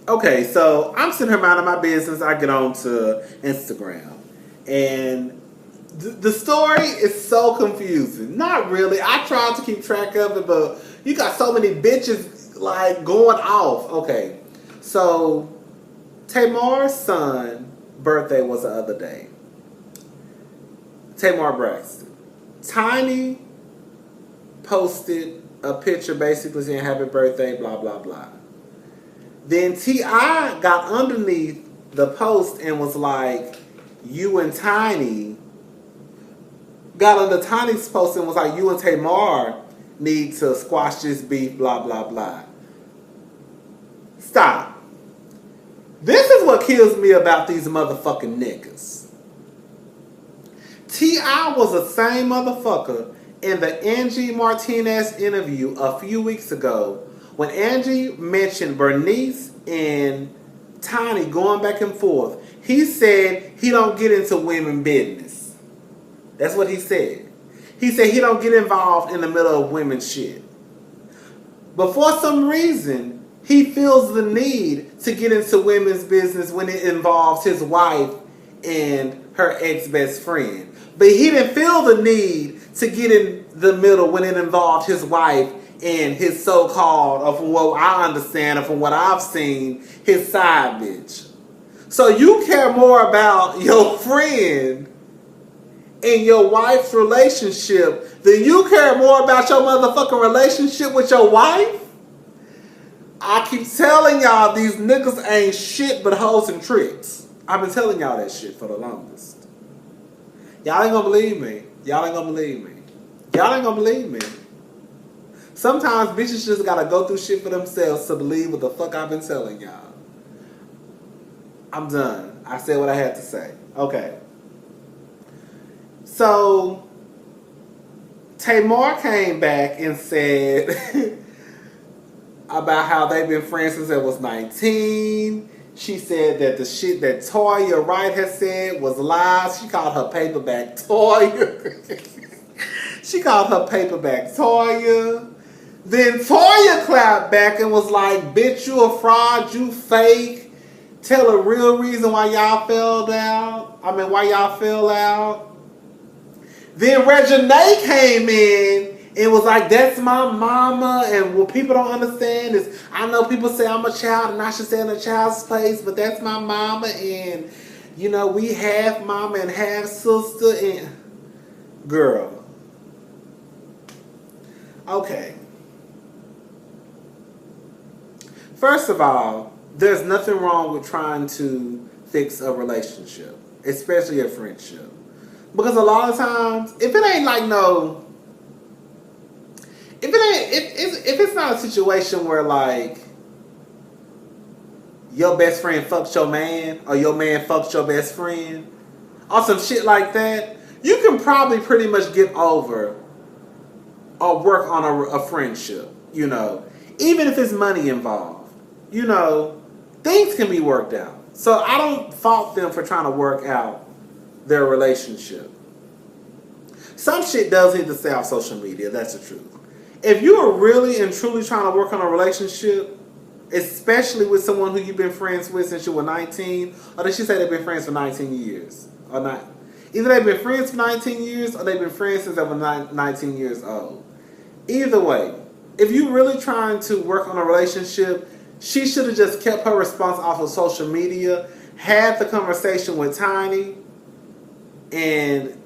Okay, so I'm sitting here minding my business. I get on to Instagram. And the story is so confusing. Not really. I tried to keep track of it, but you got so many bitches like going off. Okay, so Tamar's son birthday was the other day. Tamar Braxton. Tiny posted a picture basically saying happy birthday, blah blah blah. Then T.I. got underneath the post and was like, you and Tiny got under Tiny's post and was like, you and Tamar need to squash this beef, blah blah blah. Stop. This is what kills me about these motherfucking niggas. T.I. was the same motherfucker in the Angie Martinez interview a few weeks ago when Angie mentioned Bernice and Tiny going back and forth. He said he don't get into women business. That's what he said. He said he don't get involved in the middle of women's shit. But for some reason, he feels the need to get into women's business when it involves his wife and her ex-best friend. But he didn't feel the need to get in the middle when it involved his wife and his so-called, or from what I understand and from what I've seen, his side bitch. So you care more about your friend and your wife's relationship than you care more about your motherfucking relationship with your wife? I keep telling y'all these niggas ain't shit but hoes and tricks. I've been telling y'all that shit for the longest. Y'all ain't gonna believe me. Y'all ain't gonna believe me. Y'all ain't gonna believe me. Sometimes bitches just gotta go through shit for themselves to believe what the fuck I've been telling y'all. I'm done. I said what I had to say. Okay. So, Tamar came back and said about how they've been friends since they was 19. She said that the shit that Toya Wright had said was lies. She called her paperback Toya. She called her paperback Toya. Then Toya clapped back and was like, bitch, you a fraud, you fake. Tell a real reason why y'all fell out. Why y'all fell out. Then Reginae came in and was like, that's my mama. And what people don't understand is, I know people say I'm a child and I should stay in a child's place, but that's my mama. And, you know, we half mama and half sister. And girl. Okay. First of all, there's nothing wrong with trying to fix a relationship, especially a friendship. Because a lot of times, if it ain't like no, if it's not a situation where like your best friend fucks your man or your man fucks your best friend or some shit like that, you can probably pretty much get over or work on a friendship, you know, even if it's money involved. You know, things can be worked out. So I don't fault them for trying to work out their relationship. Some shit does need to stay off social media. That's the truth. If you are really and truly trying to work on a relationship, especially with someone who you've been friends with since you were 19, or did she say they've been friends for 19 years? Or not? Either they've been friends for 19 years or they've been friends since they were 19 years old. Either way, if you're really trying to work on a relationship, she should have just kept her response off of social media, had the conversation with Tiny, and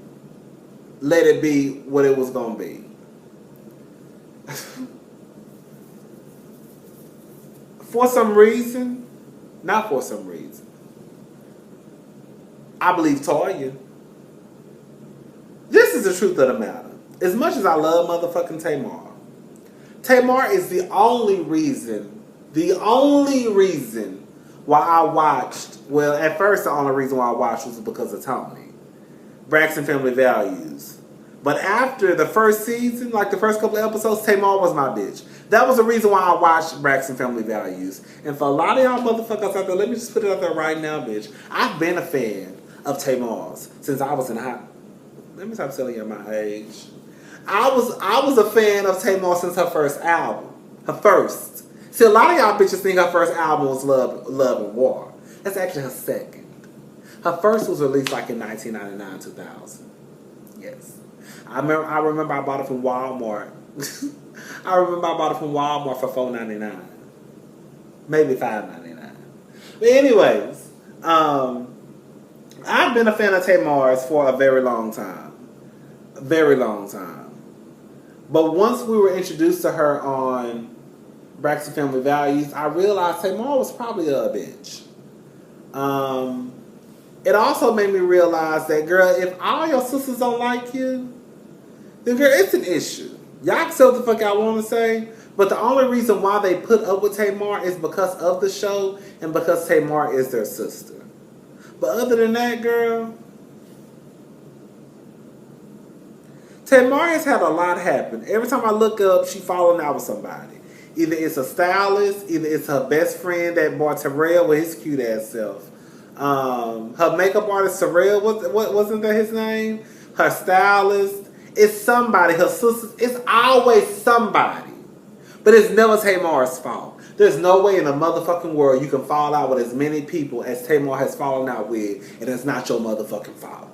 let it be what it was going to be. For some reason, not for some reason, I believe Toya. This is the truth of the matter. As much as I love motherfucking Tamar is the only reason why I watched, well, at first the only reason why I watched was because of Tony. Braxton Family Values. But after the first season, like the first couple of episodes, Tamar was my bitch. That was the reason why I watched Braxton Family Values. And for a lot of y'all motherfuckers out there, let me just put it out there right now, bitch. I've been a fan of Tamar's since I was in high. Let me stop telling you my age. I was a fan of Tamar since her first album. See, a lot of y'all bitches think her first album was Love and War. That's actually her second. Her first was released like in 1999, 2000. Yes. I remember I bought it from Walmart. I remember I bought it from Walmart for $4.99. Maybe $5.99. But anyways, I've been a fan of Tamar's for a very long time. A very long time. But once we were introduced to her on Braxton Family Values, I realized Tamar was probably a bitch. It also made me realize that, girl, if all your sisters don't like you, then, girl, it's an issue. Y'all can say what the fuck I want to say, but the only reason why they put up with Tamar is because of the show and because Tamar is their sister. But other than that, girl, Tamar has had a lot happen. Every time I look up, she falling out with somebody. Either it's a stylist, either it's her best friend that bought Terrell with his cute ass self. Her makeup artist Terrell, wasn't that his name? Her stylist. It's somebody, her sister. It's always somebody. But it's never Tamar's fault. There's no way in the motherfucking world you can fall out with as many people as Tamar has fallen out with, and it's not your motherfucking fault.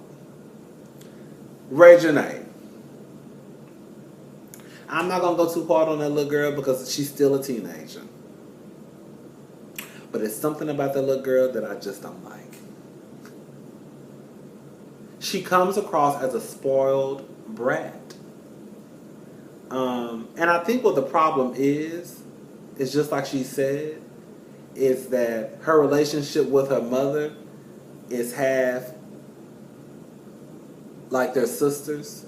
Ray Janae. I'm not going to go too hard on that little girl because she's still a teenager. But it's something about that little girl that I just don't like. She comes across as a spoiled brat. And I think what the problem is just like she said, is that her relationship with her mother is half like their sisters.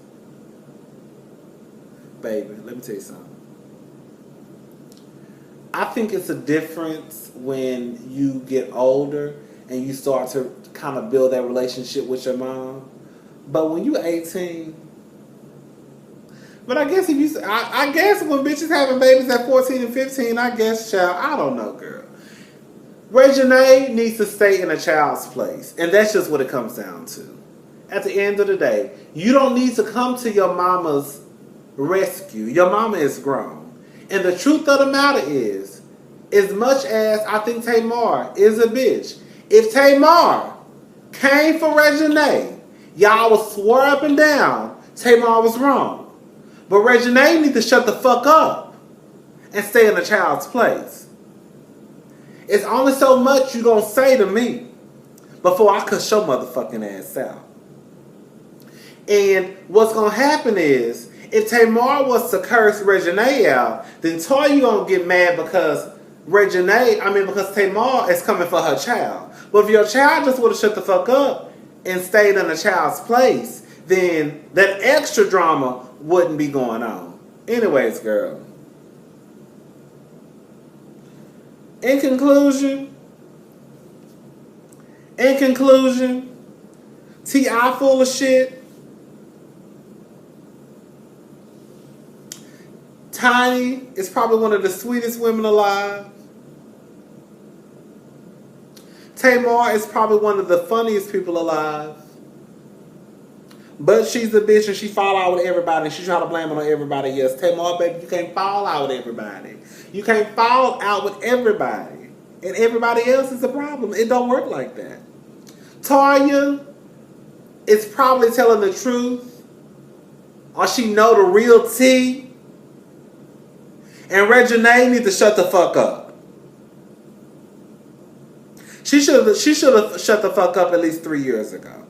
Baby, let me tell you something. I think it's a difference when you get older and you start to kind of build that relationship with your mom. But when you're 18, but I guess I guess when bitches having babies at 14 and 15, I guess, child, I don't know, girl. Ray Janae needs to stay in a child's place. And that's just what it comes down to. At the end of the day, you don't need to come to your mama's rescue. Your mama is grown. And the truth of the matter is, as much as I think Tamar is a bitch, if Tamar came for Ray Janae, y'all would swear up and down Tamar was wrong. But Ray Janae need to shut the fuck up and stay in a child's place. It's only so much you gonna say to me before I cuss your motherfucking ass out. And what's gonna happen is, if Tamar was to curse Ray Janae out, then Toya gonna get mad because because Tamar is coming for her child. But if your child just would have shut the fuck up and stayed in a child's place, then that extra drama wouldn't be going on. Anyways, girl. In conclusion, T.I. full of shit. Tiny is probably one of the sweetest women alive. Tamar is probably one of the funniest people alive. But she's a bitch and she fall out with everybody and she try to blame it on everybody else. Tamar, baby, you can't fall out with everybody. You can't fall out with everybody. And everybody else is a problem. It don't work like that. Toya is probably telling the truth. Or she know the real tea. And Ray Janae need to shut the fuck up. She should have shut the fuck up at least 3 years ago.